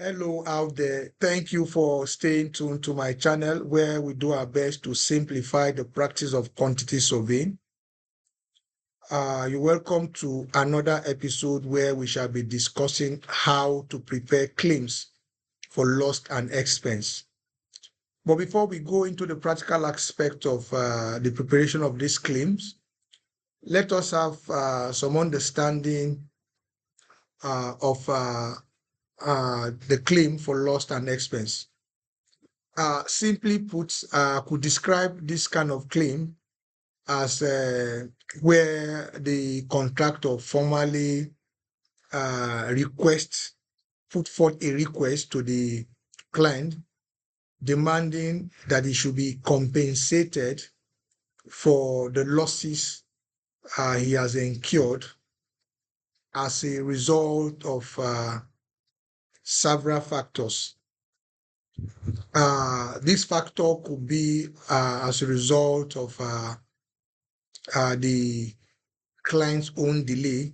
Hello out there. Thank you for staying tuned to my channel where we do our best to simplify the practice of quantity surveying. You're welcome to another episode where we shall be discussing how to prepare claims for loss and expense. But before we go into the practical aspect of the preparation of these claims, let us have some understanding of the claim for loss and expense. Simply put, could describe this kind of claim as where the contractor formally put forth a request to the client demanding that he should be compensated for the losses he has incurred as a result of several factors. This factor could be as a result of the client's own delay,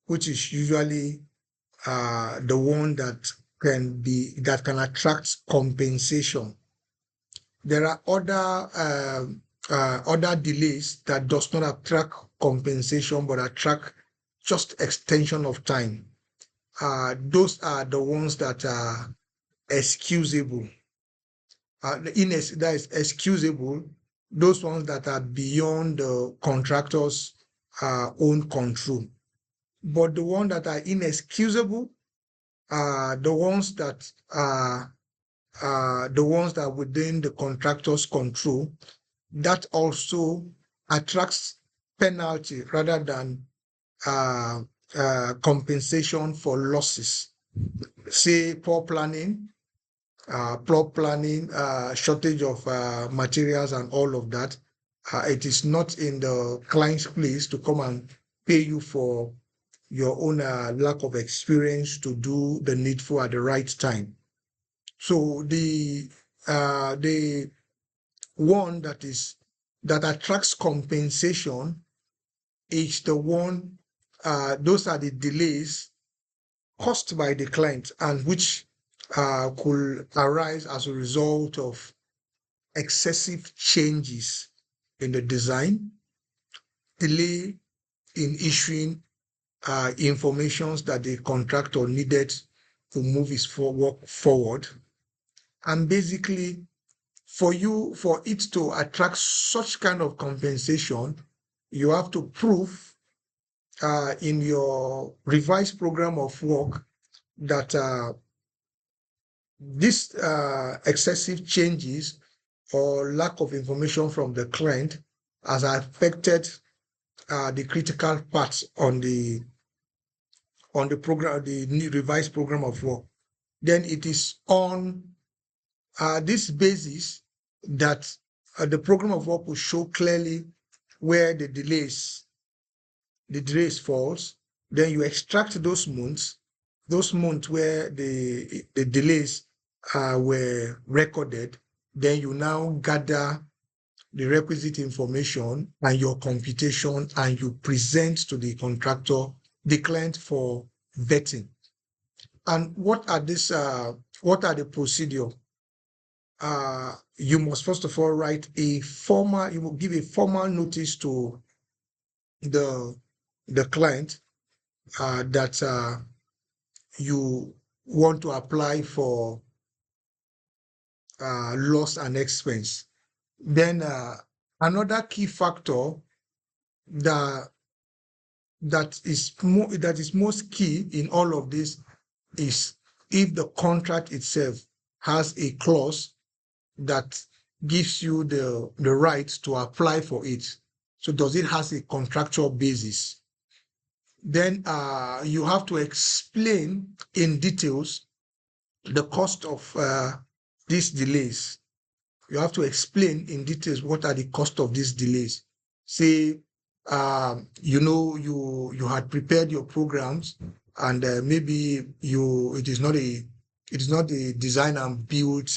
which is usually the one that can attract compensation. There are other delays that does not attract compensation but attract just extension of time. Those are the ones that are excusable. That is excusable, those ones that are beyond the contractor's own control. But the ones that are inexcusable are the ones that are within the contractor's control, that also attracts penalty rather than compensation for losses. Say poor planning, shortage of materials and all of that. It is not in the client's place to come and pay you for your own lack of experience to do the needful at the right time. So the one that attracts compensation is the one. Those are the delays caused by the client and which could arise as a result of excessive changes in the design, delay in issuing informations that the contractor needed to move his work forward. And basically, for it to attract such kind of compensation, you have to prove in your revised program of work that these excessive changes or lack of information from the client has affected the critical parts on the program, the new revised program of work. Then it is on this basis that the program of work will show clearly where the delays falls. Then you extract those months where the delays were recorded. Then you now gather the requisite information and your computation, and you present to the contractor, the client, for vetting. And what are the procedure? You must first of all write you will give a formal notice to the client that you want to apply for loss and expense. Then another key factor that is most key in all of this is if the contract itself has a clause that gives you the right to apply for it. So does it has a contractual basis? Then you have to explain in details the cost of these delays. You have to explain in details what are the cost of these delays. Say, you had prepared your programs, and maybe it is not a design and build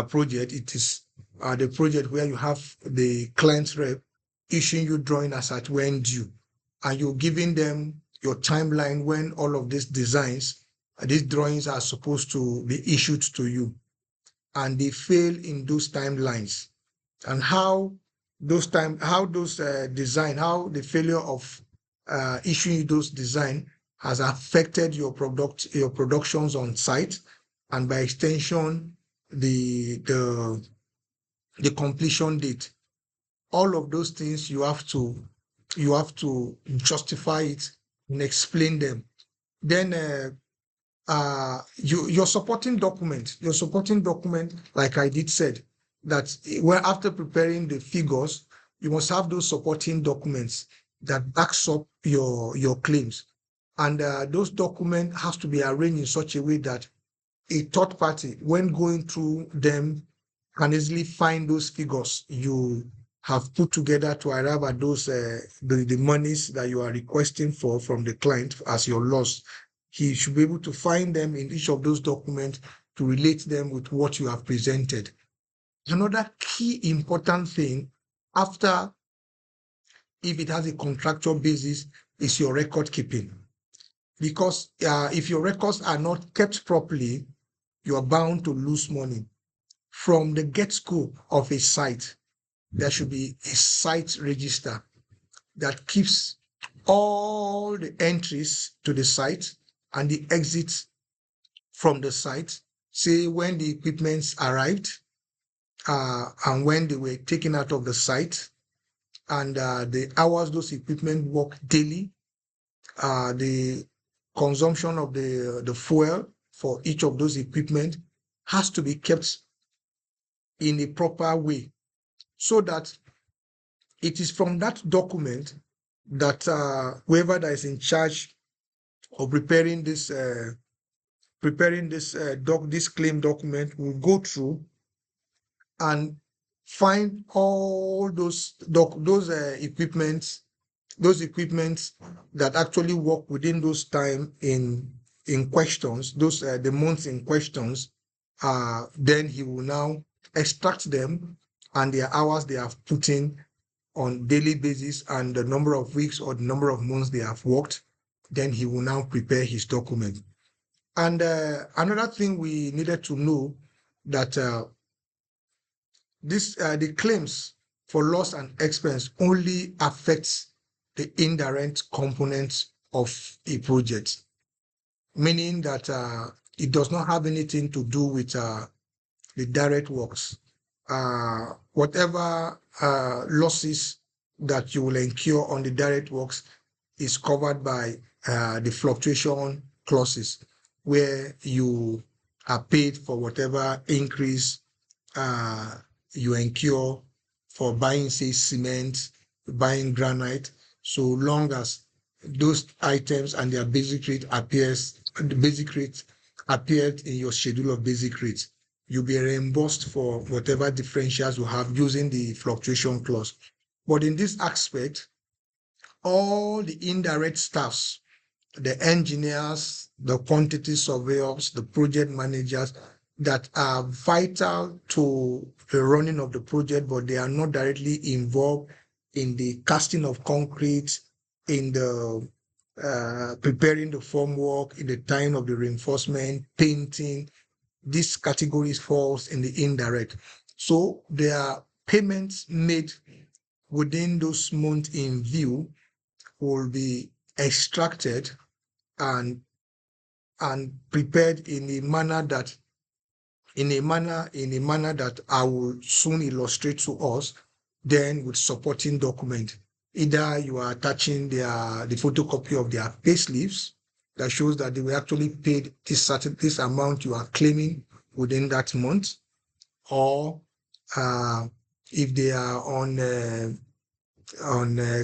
project. It is the project where you have the client rep issuing you drawing as at when due, and you're giving them your timeline when all of these designs these drawings are supposed to be issued to you, and they fail in those timelines, and how those design, how the failure of issuing those design has affected your productions on site, and by extension, the completion date. All of those things you have to justify it and explain them. Then your supporting document, like I did said, that well, after preparing the figures, you must have those supporting documents that backs up your claims. And those documents has to be arranged in such a way that a third party, when going through them, can easily find those figures you have put together to arrive at those the monies that you are requesting for from the client as your loss. He should be able to find them in each of those documents to relate them with what you have presented. Another key important thing, after, if it has a contractual basis, is your record keeping. Because if your records are not kept properly, you are bound to lose money. From the get-go of a site, there should be a site register that keeps all the entries to the site and the exits from the site, say when the equipments arrived and when they were taken out of the site, and the hours those equipment work daily, the consumption of the fuel for each of those equipment has to be kept in a proper way, so that it is from that document that whoever that is in charge of preparing this this claim document will go through and find all those equipments that actually work within those time in questions, those the months in questions. Then he will now extract them and their hours they have put in on daily basis and the number of weeks or the number of months they have worked. Then he will now prepare his document. And another thing we needed to know, that the claims for loss and expense only affects the indirect components of a project, meaning that it does not have anything to do with the direct works. Whatever losses that you will incur on the direct works is covered by the fluctuation clauses, where you are paid for whatever increase you incur for buying, say, cement, buying granite, so long as those items and their basic rate appeared in your schedule of basic rates. You'll be reimbursed for whatever differentials you have using the fluctuation clause. But in this aspect, all the indirect staffs, the engineers, the quantity surveyors, the project managers that are vital to the running of the project, but they are not directly involved in the casting of concrete, in the preparing the formwork, in the time of the reinforcement, painting. These categories falls in the indirect. So there are payments made within those months in view will be extracted and prepared in a manner that I will soon illustrate to us, then with supporting document. Either you are attaching the photocopy of their payslips that shows that they were actually paid this amount you are claiming within that month, or if they are on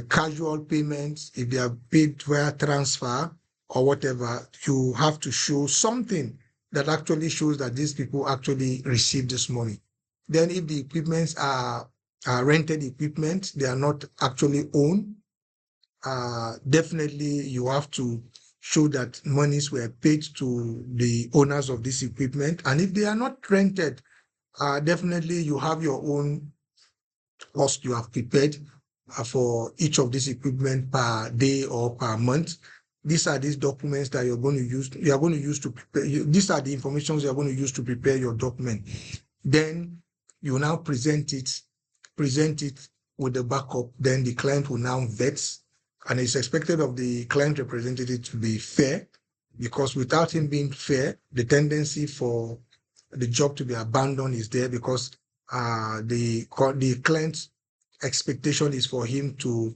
casual payments, if they are paid via transfer or whatever, you have to show something that actually shows that these people actually received this money. Then if the equipments are rented equipment, they are not actually owned, definitely you have to show that monies were paid to the owners of this equipment. And if they are not rented, definitely you have your own cost you have prepared for each of these equipment per day or per month. these are these documents that you are going to use to prepare. These are the information you are going to use to prepare your document. Then you now present it with the backup. Then the client will now vet, and it's expected of the client representative to be fair, because without him being fair, the tendency for the job to be abandoned is there, because the client's expectation is for him to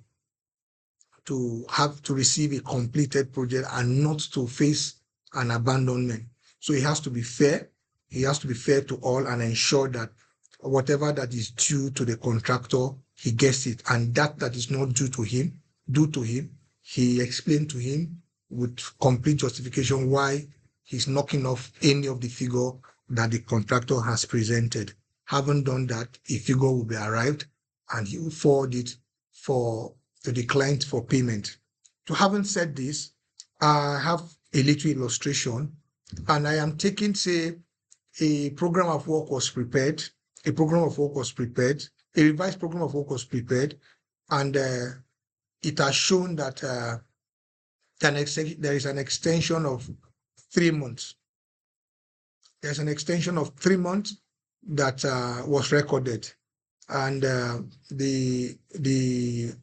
have to receive a completed project and not to face an abandonment. So he has to be fair. He has to be fair to all and ensure that whatever that is due to the contractor, he gets it. And that is not due to him, he explained to him with complete justification why he's knocking off any of the figure that the contractor has presented. Having done that, a figure will be arrived and he will forward it to the client for payment. So having said this, I have a little illustration, and I am taking, say, a program of work was prepared, a revised program of work was prepared, and it has shown that there is an extension of 3 months. There's an extension of 3 months that was recorded, and the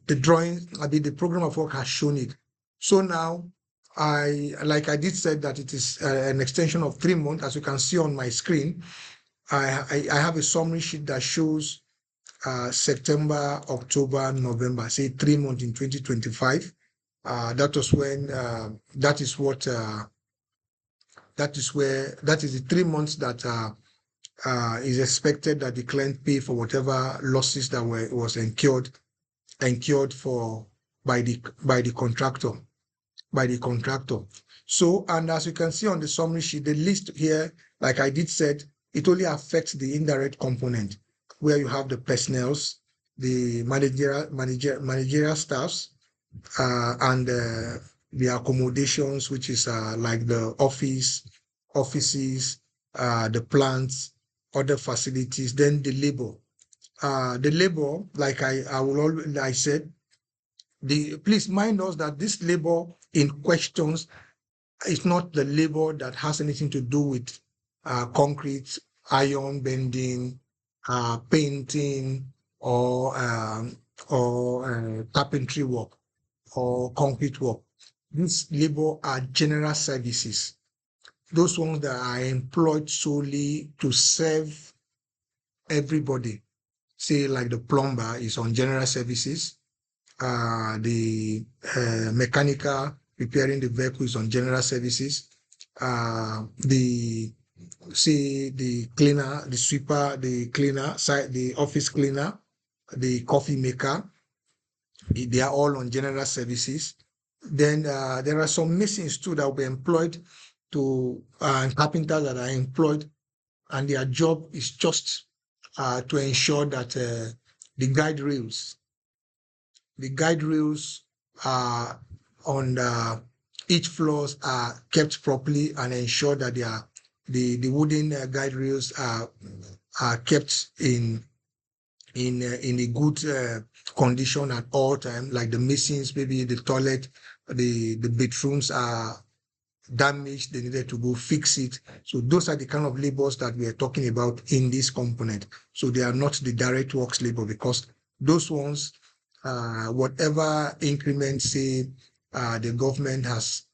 drawing, the program of work has shown it. So now, like I did said that it is an extension of 3 months. As you can see on my screen, I have a summary sheet that shows September, October, November, say 3 months in 2025. That was when that is the 3 months that is expected that the client pay for whatever losses that was incurred by the contractor. So, and as you can see on the summary sheet, the list here, like I did said, it only affects the indirect component, where you have the personnels, the managerial staffs, and the accommodations, which is like the offices, the plants, other facilities, then the labor. The labor, like I said, please mind us that this labor in questions is not the labor that has anything to do with concrete, iron bending, painting, or carpentry work or concrete work. These labor are general services. Those ones that are employed solely to serve everybody. Say like the plumber is on general services, the mechanical repairing the vehicle is on general services, the cleaner, the sweeper, the cleaner, the office cleaner, the coffee maker, they are all on general services. Then there are some masons too that will be employed and carpenters that are employed, and their job is just to ensure that the guide rails on each floors are kept properly, and ensure that the wooden guide rails are kept in a good condition at all times. Like the masons, maybe the toilet, the bedrooms are damaged, they needed to go fix it. So those are the kind of labors that we are talking about in this component. So they are not the direct works labor, because those ones, whatever increment, say, the government has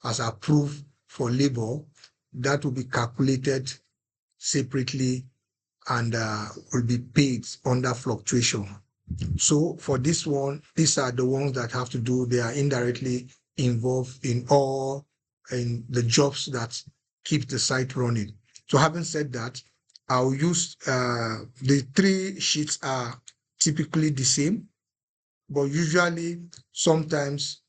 approved for labor, that will be calculated separately and will be paid under fluctuation. So for this one, these are the ones that have to do, they are indirectly involved in the jobs that keep the site running. So having said that, I'll use the 3 sheets are typically the same, but usually sometimes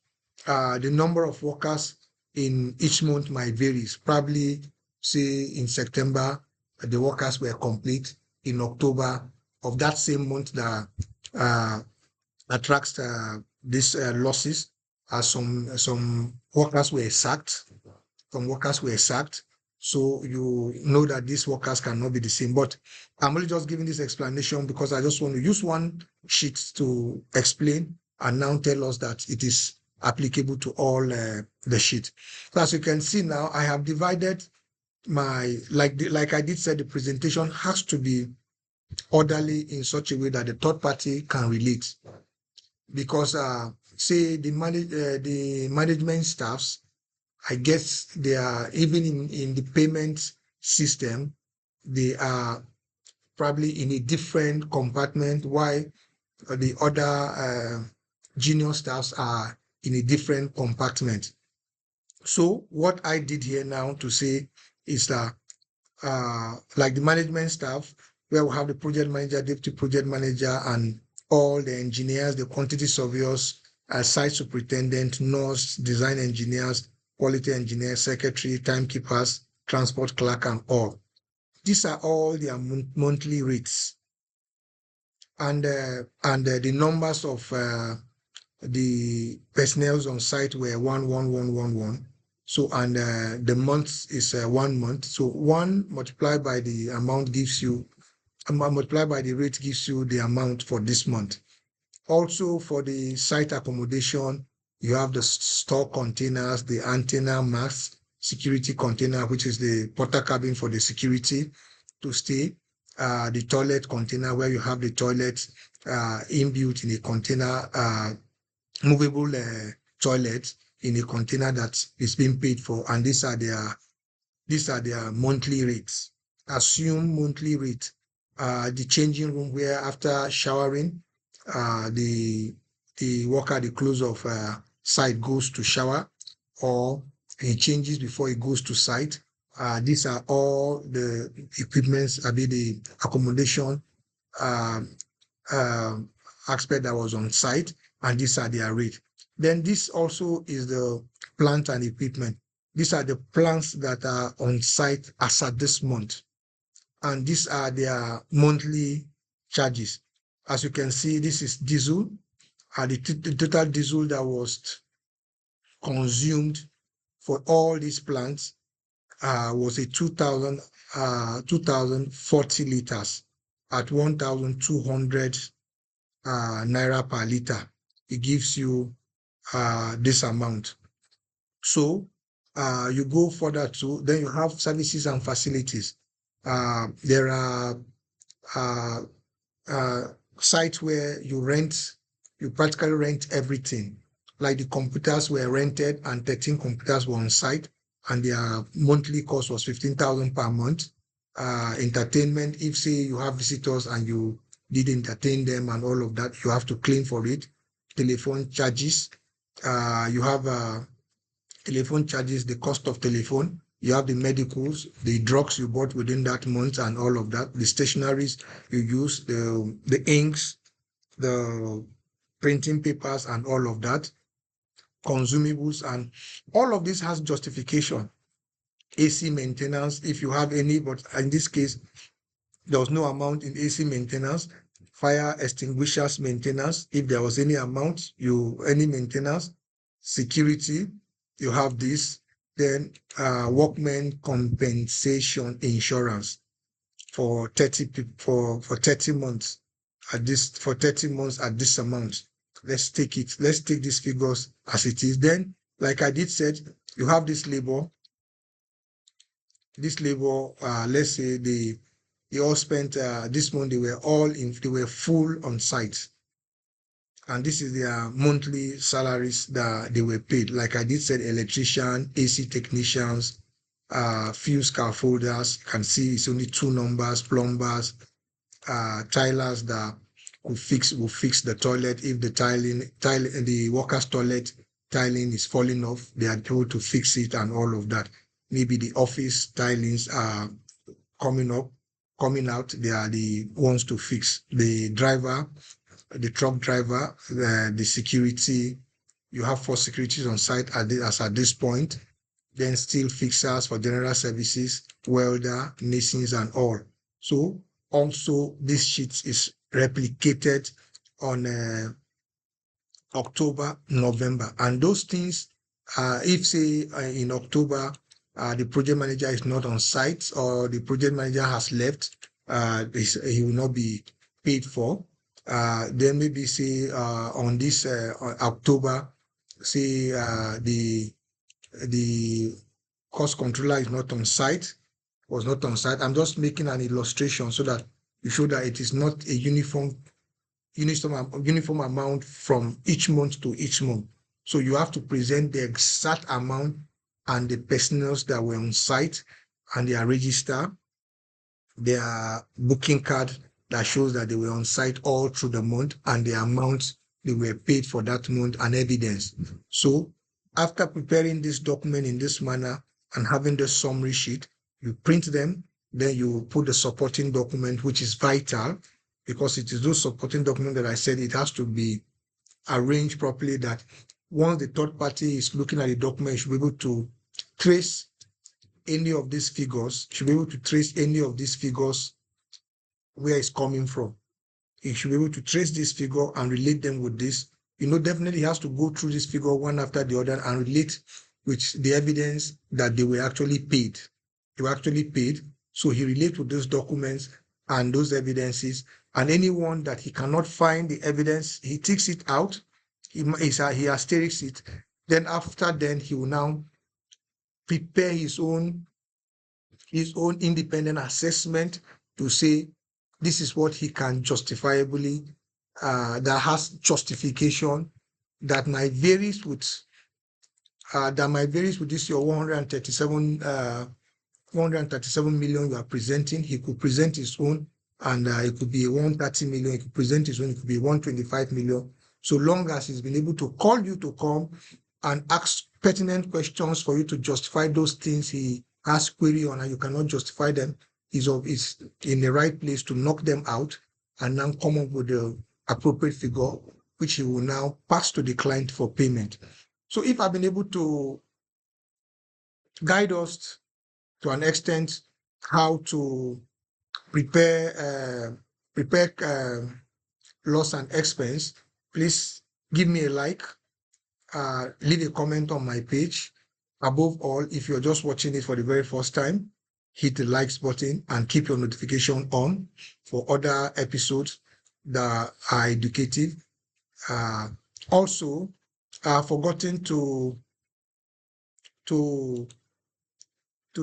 the number of workers in each month might vary. Probably, say in September, the workers were complete. In October of that same month that attracts these losses, some workers were sacked. So you know that these workers cannot be the same. But I'm only just giving this explanation because I just want to use one sheet to explain and now tell us that it is applicable to all the sheet. So as you can see now, I have divided my, like I did say, the presentation has to be orderly in such a way that the third party can relate. Because say the management staffs, I guess they are, even in the payment system, they are probably in a different compartment, while the other junior staffs are in a different compartment. So what I did here now to say is that like the management staff, where we have the project manager, deputy project manager, and all the engineers, the quantity surveyors, site superintendent, nurse, design engineers, quality engineers, secretary, timekeepers, transport clerk, and all. These are all their monthly rates. And the numbers of the personnel on site were 11111. So, and the month is 1 month. So 1 multiplied by the amount gives you, multiplied by the rate gives you the amount for this month. Also for the site accommodation, you have the store containers, the antenna mask, security container, which is the porter cabin for the security to stay, the toilet container where you have the toilet inbuilt in a container, movable toilet in a container that is being paid for, and these are their monthly rates. Assume monthly rate. The changing room where after showering, the worker at the close of site goes to shower, or he changes before he goes to site. These are all the equipments, the accommodation aspect that was on site, and these are their rate. Then this also is the plant and equipment. These are the plants that are on site as at this month, and these are their monthly charges. As you can see, this is diesel. The total diesel that was consumed for all these plants was a 2,040 liters at 1,200 naira per liter. It gives you this amount. So you go further to, then you have services and facilities. There are sites where you practically rent everything. Like the computers were rented, and 13 computers were on site, and their monthly cost was 15,000 per month. Entertainment, if say you have visitors and you did entertain them and all of that, you have to claim for it. Telephone charges, you have telephone charges, the cost of telephone, you have the medicals, the drugs you bought within that month and all of that, the stationaries you use, the inks, the printing papers and all of that, consumables, and all of this has justification. AC maintenance, if you have any, but in this case, there was no amount in AC maintenance. Fire extinguishers maintenance, if there was any amount, any maintenance. Security, you have this. Then workmen compensation insurance for 30 months at this amount. Let's take these figures as it is. Then, like I did said, you have this labor. Let's say they all spent this month, they were full on site. And this is their monthly salaries that they were paid. Like I did said, electrician, AC technicians, few scaffolders, you can see it's only 2 numbers, plumbers, tilers that will fix the toilet. If the worker's toilet tiling is falling off, they are able to fix it and all of that. Maybe the office tilings are coming out, they are the ones to fix. The driver, the truck driver, the security, you have 4 securities on site as at this point. Then steel fixers for general services, welder, masons, and all. So also this sheet is replicated on October, November, and those things, if say in October, the project manager is not on site, or the project manager has left, he will not be paid for. Then maybe say on this October, say the cost controller is not on site, was not on site. I'm just making an illustration so that you show that it is not a uniform amount from each month to each month. So you have to present the exact amount and the personnel that were on site and their register, their booking card that shows that they were on site all through the month and the amount they were paid for that month and evidence. So after preparing this document in this manner and having the summary sheet, you print them, then you put the supporting document, which is vital because it is those supporting documents that I said it has to be arranged properly, that once the third party is looking at the document, you should be able to trace any of these figures, should be able to trace any of these figures where it's coming from. You should be able to trace this figure and relate them with this. Definitely has to go through this figure one after the other and relate with the evidence that they were actually paid. They were actually paid. So he relates with those documents and those evidences, and anyone that he cannot find the evidence, he takes it out, he asterisks it. Then after then, he will now prepare his own independent assessment to say this is what he can justifiably, that has justification, that might varies with this your 137 million you are presenting. He could present his own, and it could be 130 million. He could present his own. It could be 125 million. So long as he's been able to call you to come and ask pertinent questions for you to justify those things he has query on and you cannot justify them, is in the right place to knock them out and now come up with the appropriate figure, which he will now pass to the client for payment. So if I've been able to guide us to an extent how to prepare loss and expense, please give me a like, leave a comment on my page. Above all, if you're just watching it for the very first time, hit the likes button and keep your notification on for other episodes that are educative. Also, I've forgotten to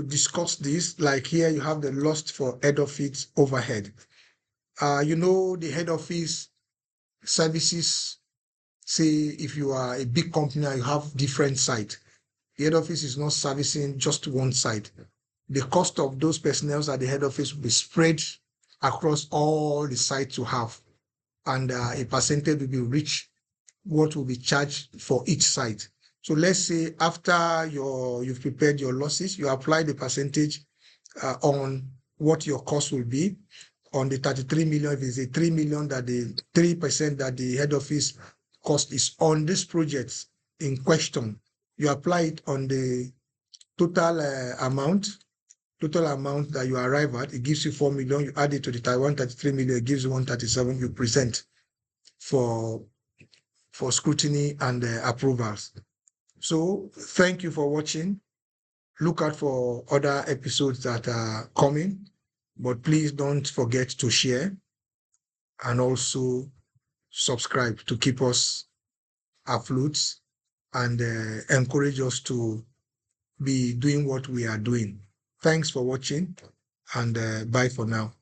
discuss this. Like here, you have the loss for head office overhead. The head office services, say if you are a big company and you have different sites, the head office is not servicing just one site. The cost of those personnel at the head office will be spread across all the sites you have, and a percentage will be reached what will be charged for each site. So let's say after you've prepared your losses, you apply the percentage on what your cost will be on the 33 million. If it's a 3 million, that the 3% that the head office cost is on this project in question, you apply it on the total amount that you arrive at. It gives you 4 million. You add it to the 133 million, it gives you 137. You present for scrutiny and approvals. So thank you for watching. Look out for other episodes that are coming, but please don't forget to share and also subscribe to keep us afloat and encourage us to be doing what we are doing. Thanks for watching, and bye for now.